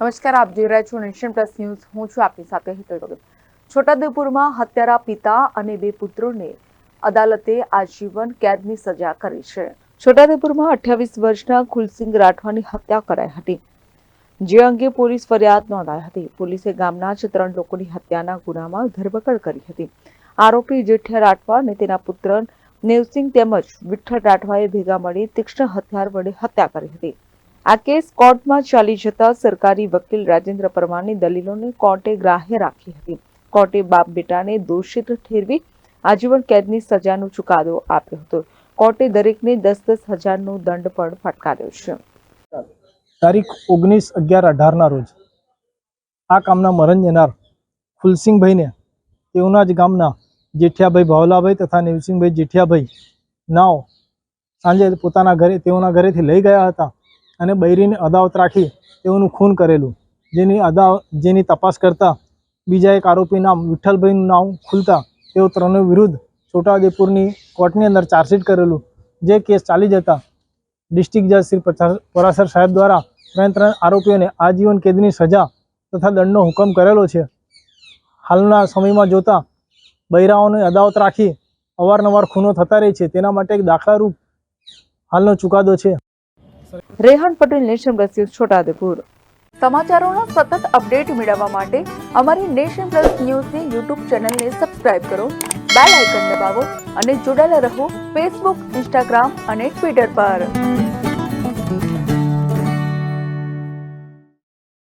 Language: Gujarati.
નમસ્કાર, આપ જોઈ રહ્યા છો નેશન પ્લસ ન્યૂઝ. હું છું આપની સાથે હિતલ વગર. છોટાઉદેપુરમાં હત્યારા પિતા અને બે પુત્રોને અદાલતે આજીવન કેદની સજા કરી છે. છોટાઉદેપુરમાં 28 વર્ષના કુલસિંહ રાઠવાની હત્યા કરાઈ હતી, જે અંગે પોલીસ ફરિયાદ નોંધાઈ હતી. પોલીસે ગામના જ 3 લોકોની હત્યાના ગુનામાં ધરપકડ કરી હતી. આરોપી જેઠિયા રાઠવા અને તેના પુત્ર નેવસિંહ તેમજ વિઠ્ઠલ રાઠવાએ ભેગા મળી તીક્ષ્ણ હથિયાર વડે હત્યા કરી હતી. આ કેસ કોર્ટમાં ચાલી જતા સરકારી વકીલ રાજેન્દ્ર પરમારની દલીલોને કોર્ટે ગ્રાહ્ય રાખી હતી. કોર્ટે બાપ બેટાને દોષિત ઠેરવી આજીવન કેદની સજાનો ચુકાદો આપ્યો હતો. કોર્ટે દરેકને 10-10 હજારનો દંડ પણ ફટકાર્યો છે. તારીખ 19/11/18 ના રોજ આ કામના મરણ જનાર કુલસિંહભાઈને તેઓના જ ગામના જેઠિયાભાઈ ભાવલાભાઈ તથા નેવસિંહભાઈ જેઠિયાભાઈ નાઓ સાંજે પોતાના ઘરે તેઓના ઘરેથી લઈ ગયા હતા અને બૈરીને અદાવત રાખી તેઓનું ખૂન કરેલું, જેની તપાસ કરતા બીજા એક આરોપી નામ વિઠ્ઠલભાઈનું નામ ખુલતા તેઓ ત્રણેય વિરુદ્ધ છોટાઉદેપુરની કોર્ટની અંદર ચાર્જશીટ કરેલું. જે કેસ ચાલી જતા ડિસ્ટ્રિક્ટ જજ શ્રી પરાસર સાહેબ દ્વારા ત્રણ આરોપીઓને આજીવન કેદની સજા તથા દંડનો હુકમ કરેલો છે. હાલના સમયમાં જોતા બૈરાઓને અદાવત રાખી અવારનવાર ખૂનો થતા રહે છે, તેના માટે એક દાખલારૂપ હાલનો ચુકાદો છે. Rehan Patel, nation plus news, Chhotaudepur. સમાચારોના સતત અપડેટ મેળવવા માટે અમારી નેશન પ્લસ ન્યૂઝની યુટ્યુબ ચેનલને સબસ્ક્રાઇબ કરો, બેલ આઇકન દબાવો અને જોડાયેલા રહો ફેસબુક, ઇન્સ્ટાગ્રામ અને ટ્વિટર પર.